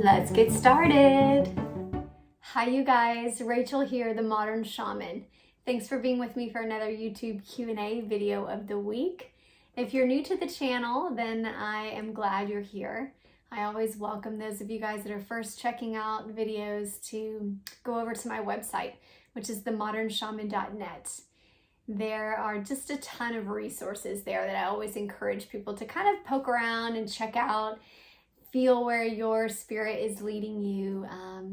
Let's get started. Hi you guys, Rachel here, the Modern Shaman. Thanks for being with me for another YouTube Q&A video of the week. If you're new to the channel, then I am glad you're here. I always welcome those of you guys that are first checking out videos to go over to my website, which is themodernshaman.net. There are just a ton of resources there that I always encourage people to kind of poke around and check out, feel where your spirit is leading you,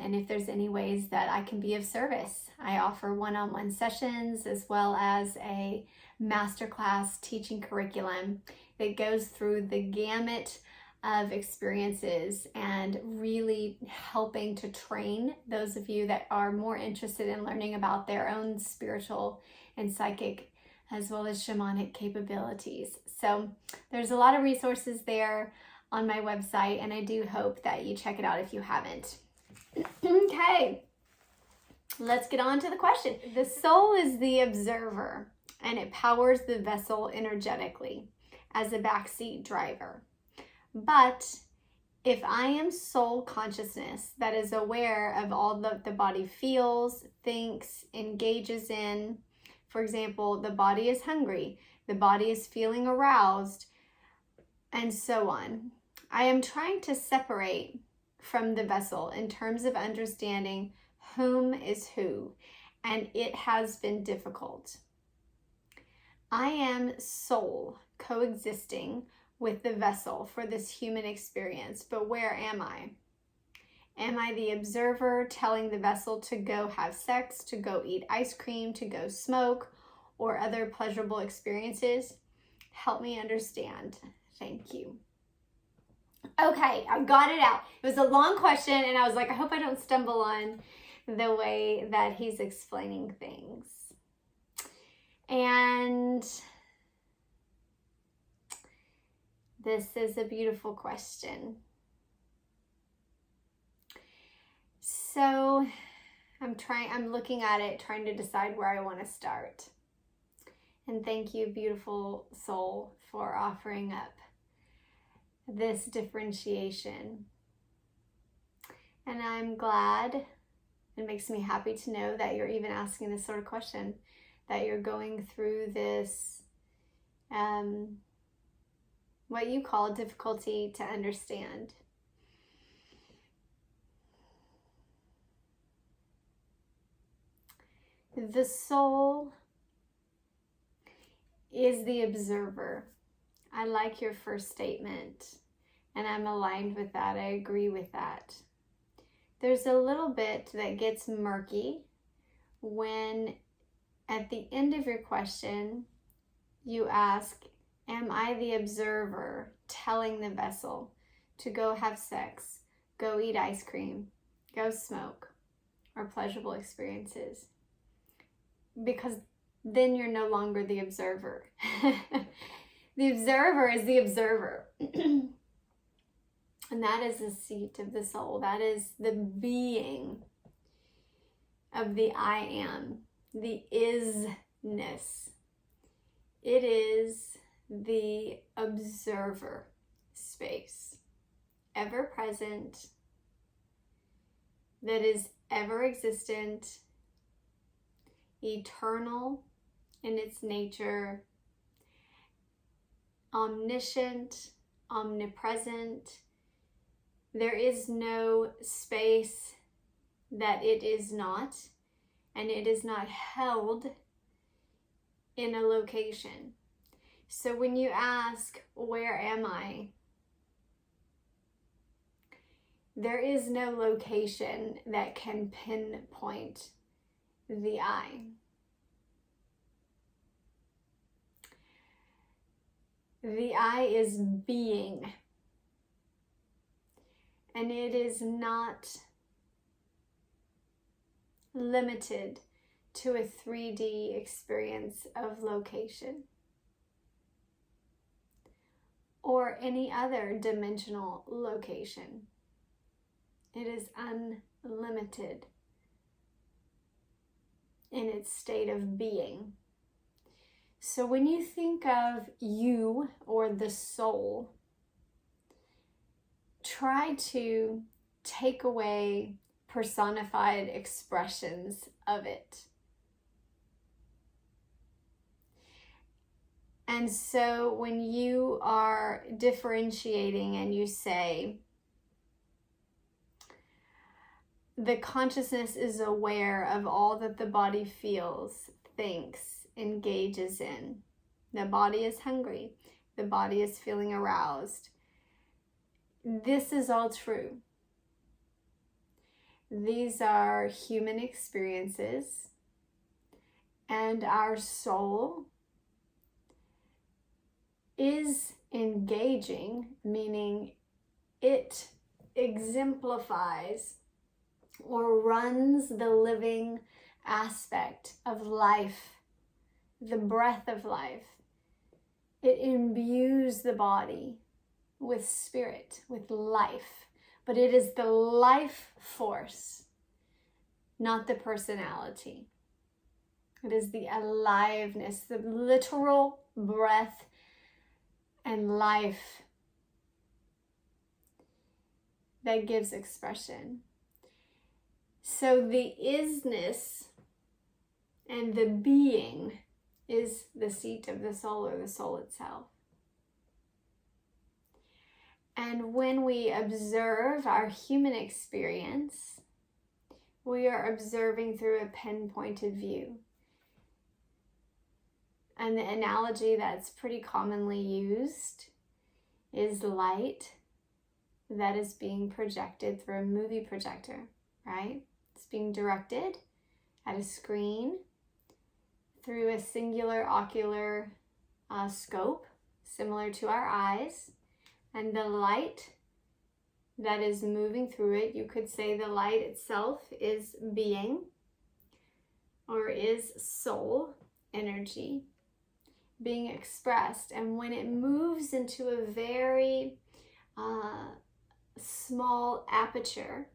and if there's any ways that I can be of service. I offer one-on-one sessions as well as a masterclass teaching curriculum that goes through the gamut of experiences and really helping to train those of you that are more interested in learning about their own spiritual and psychic as well as shamanic capabilities. So there's a lot of resources there on my website, and I do hope that you check it out if you haven't. Okay, let's get on to the question. The soul is the observer, and it powers the vessel energetically as a backseat driver. But if I am soul consciousness that is aware of all that the body feels, thinks, engages in, for example, the body is hungry, the body is feeling aroused, and so on, I am trying to separate from the vessel in terms of understanding whom is who, and it has been difficult. I am soul coexisting with the vessel for this human experience, but where am I? Am I the observer telling the vessel to go have sex, to go eat ice cream, to go smoke, or other pleasurable experiences? Help me understand. Thank you. Okay, I got it out. It was a long question, and I was like, I hope I don't stumble on the way that he's explaining things. And this is a beautiful question. So I'm looking at it, trying to decide where I want to start. And thank you, beautiful soul, for offering up this differentiation. And I'm glad, it makes me happy to know that you're even asking this sort of question, that you're going through this, what you call difficulty to understand. The soul is the observer. I like your first statement, and I'm aligned with that. I agree with that. There's a little bit that gets murky when at the end of your question, you ask, am I the observer telling the vessel to go have sex, go eat ice cream, go smoke, or pleasurable experiences? Because then you're no longer the observer. The observer is the observer. And that is the seat of the soul. That is the being of the I am, the is-ness. It is the observer space, ever present, that is ever existent, eternal in its nature, omniscient, omnipresent. There is no space that it is not, and it is not held in a location. So when you ask, where am I? There is no location that can pinpoint the I. The I is being, and it is not limited to a 3D experience of location or any other dimensional location. It is unlimited in its state of being. So when you think of you or the soul, try to take away personified expressions of it. And so when you are differentiating and you say, the consciousness is aware of all that the body feels, thinks, engages in. The body is hungry. The body is feeling aroused. This is all true. These are human experiences, and our soul is engaging, meaning it exemplifies or runs the living aspect of life, the breath of life. It imbues the body with spirit, with life, but it is the life force, not the personality. It is the aliveness, the literal breath and life that gives expression. So the is-ness and the being is the seat of the soul, or the soul itself. And when we observe our human experience, we are observing through a pinpointed view. And the analogy that's pretty commonly used is light that is being projected through a movie projector, right? It's being directed at a screen through a singular ocular scope, similar to our eyes. And the light that is moving through it, you could say the light itself is being, or is soul, energy, being expressed. And when it moves into a very small aperture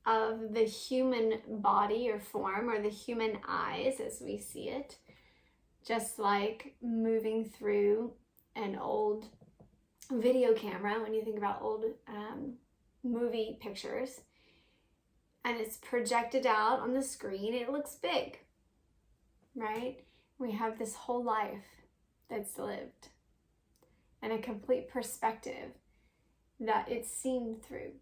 of the human body or form, or the human eyes as we see it, just like moving through an old video camera, when you think about old movie pictures, and it's projected out on the screen, it looks big, right? We have this whole life that's lived and a complete perspective that it's seen through.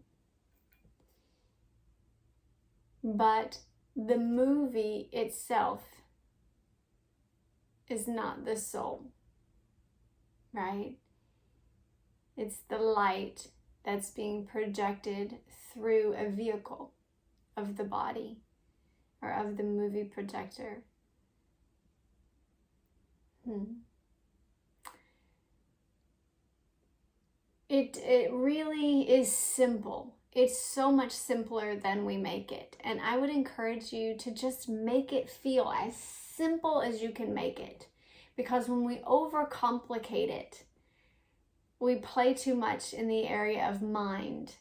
But the movie itself is not the soul, right? It's the light that's being projected through a vehicle of the body, or of the movie projector. It really is simple. It's so much simpler than we make it. And I would encourage you to just make it feel as simple as you can make it. Because when we overcomplicate it, we play too much in the area of mind,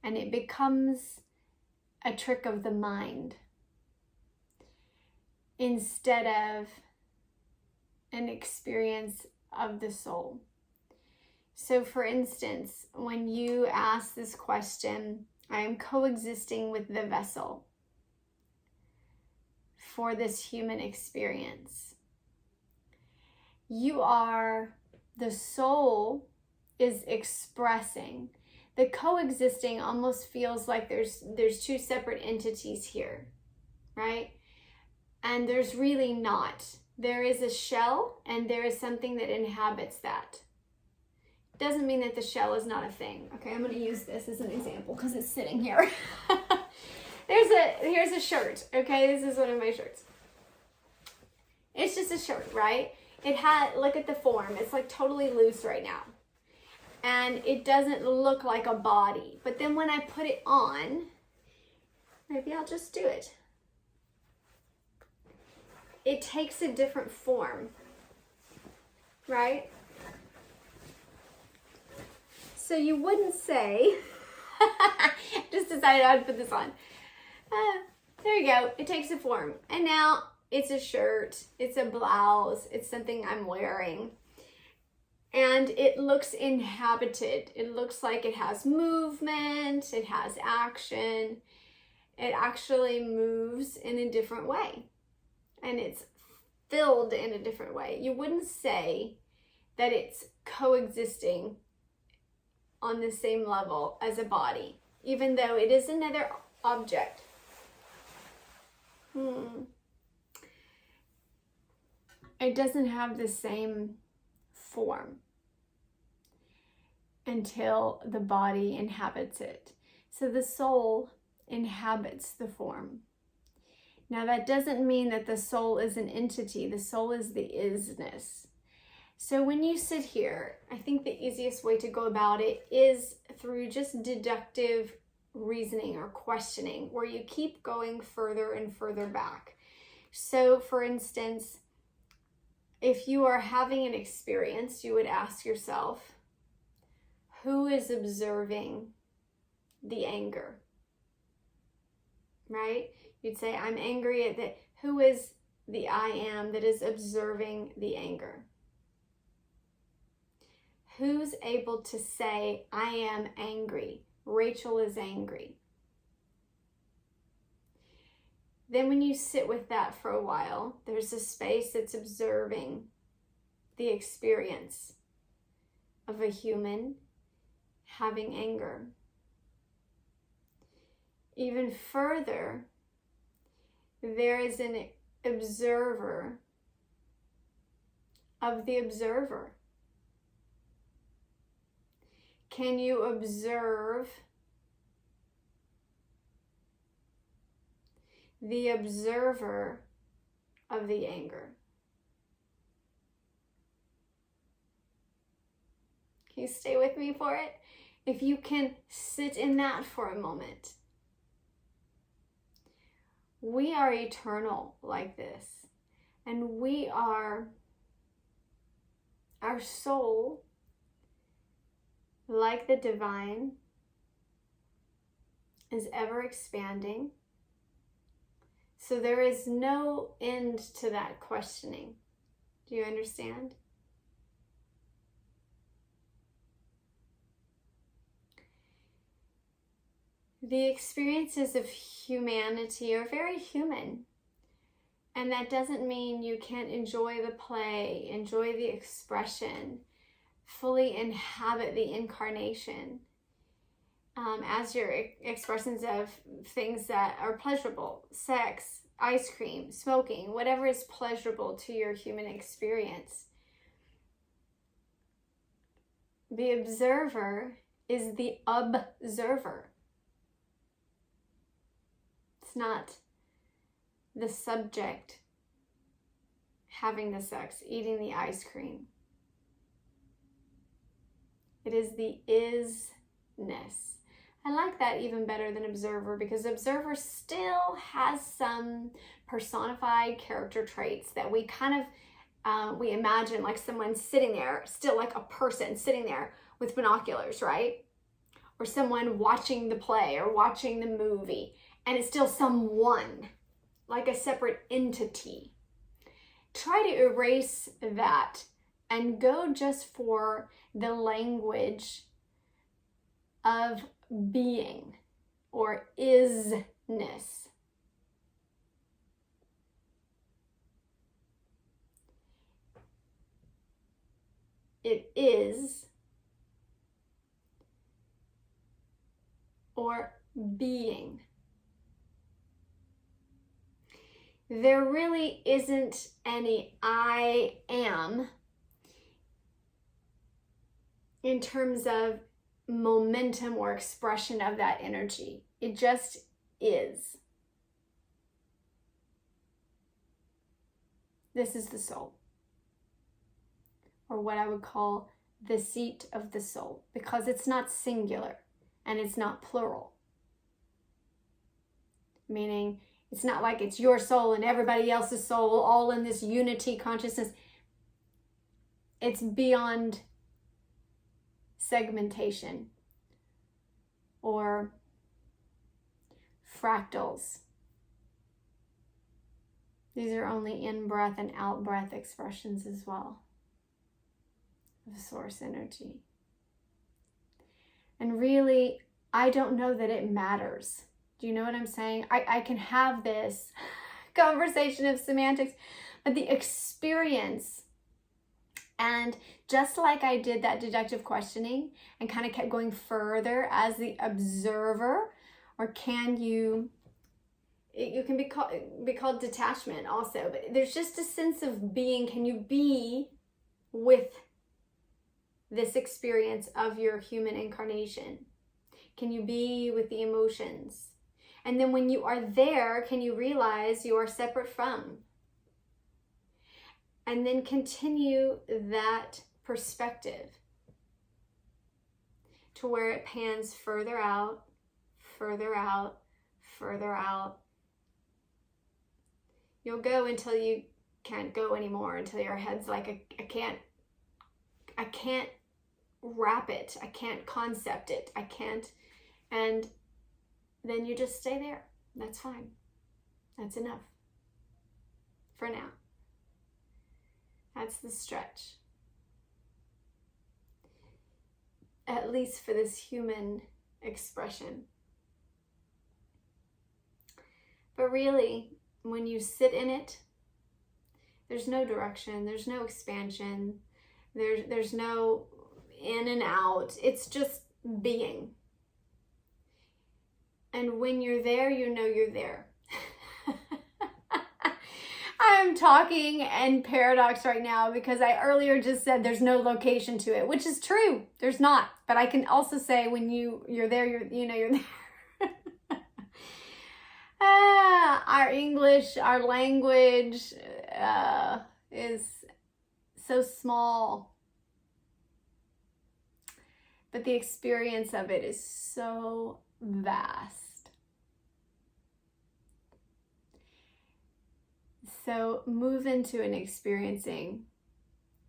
and it becomes a trick of the mind instead of an experience of the soul. So for instance, when you ask this question, I am coexisting with the vessel for this human experience. You are, the soul is expressing. The coexisting almost feels like there's two separate entities here, right? And there's really not. There is a shell, and there is something that inhabits that. Doesn't mean that the shell is not a thing. Okay, I'm going to use this as an example because it's sitting here. Here's a shirt. Okay, this is one of my shirts. It's just a shirt, right? It had, look at the form. It's like totally loose right now. And it doesn't look like a body. But then when I put it on, maybe I'll just do it. It takes a different form, right? So you wouldn't say, just decided I'd put this on. There you go, it takes a form. And now it's a shirt, it's a blouse, it's something I'm wearing. And it looks inhabited. It looks like it has movement, it has action. It actually moves in a different way. And it's filled in a different way. You wouldn't say that it's coexisting on the same level as a body, even though it is another object. It doesn't have the same form until the body inhabits it. So the soul inhabits the form. Now that doesn't mean that the soul is an entity. The soul is the is-ness. So when you sit here, I think the easiest way to go about it is through just deductive reasoning or questioning, where you keep going further and further back. So for instance, if you are having an experience, you would ask yourself, who is observing the anger? Right? You'd say, I'm angry at that. Who is the I am that is observing the anger? Who's able to say, I am angry? Rachel is angry. Then when you sit with that for a while, there's a space that's observing the experience of a human having anger. Even further, there is an observer of the observer. Can you observe the observer of the anger? Can you stay with me for it? If you can sit in that for a moment. We are eternal like this. And we are, our soul, like the divine, is ever expanding. So there is no end to that questioning. Do you understand? The experiences of humanity are very human. And that doesn't mean you can't enjoy the play, enjoy the expression, fully inhabit the incarnation as your expressions of things that are pleasurable, sex, ice cream, smoking, whatever is pleasurable to your human experience. The observer is the observer. It's not the subject having the sex, eating the ice cream. It is the is-ness. I like that even better than observer, because observer still has some personified character traits that we kind of, we imagine like someone sitting there, still like a person sitting there with binoculars, right? Or someone watching the play or watching the movie, and it's still someone, like a separate entity. Try to erase that and go just for the language of being or is-ness. It is or being. There really isn't any I am in terms of momentum or expression of that energy. It just is. This is the soul, or what I would call the seat of the soul, because it's not singular and it's not plural. Meaning, it's not like it's your soul and everybody else's soul all in this unity consciousness. It's beyond segmentation or fractals. These are only in-breath and out-breath expressions as well. of source energy. And really, I don't know that it matters. Do you know what I'm saying? I can have this conversation of semantics, but the experience, and just like I did that deductive questioning and kind of kept going further as the observer, or can you can be called detachment also, but there's just a sense of being. Can you be with this experience of your human incarnation? Can you be with the emotions? And then when you are there, can you realize you are separate from? And then continue that perspective to where it pans further out, further out, further out. You'll go until you can't go anymore, until your head's like, I can't wrap it. I can't concept it. I can't. And then you just stay there. That's fine. That's enough for now. That's the stretch. At least for this human expression. But really, when you sit in it, there's no direction, there's no expansion, there's no in and out. It's just being. And when you're there, you know you're there. I'm talking in paradox right now because I earlier just said there's no location to it, which is true. There's not. But I can also say when you're there, you're there. Our English, our language is so small. But the experience of it is so vast. So move into an experiencing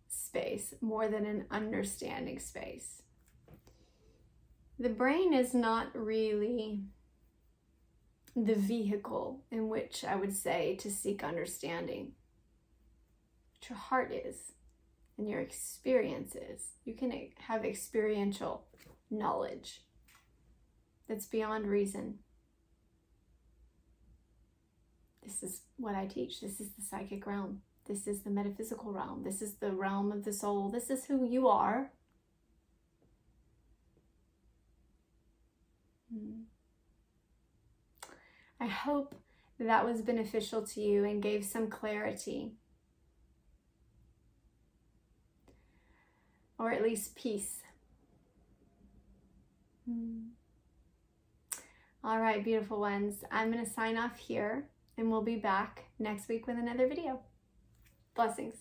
space more than an understanding space. The brain is not really the vehicle in which I would say to seek understanding. But your heart is, and your experience is. You can have experiential knowledge that's beyond reason. This is what I teach. This is the psychic realm. This is the metaphysical realm. This is the realm of the soul. This is who you are. I hope that was beneficial to you and gave some clarity. Or at least peace. All right, beautiful ones. I'm going to sign off here. And we'll be back next week with another video. Blessings.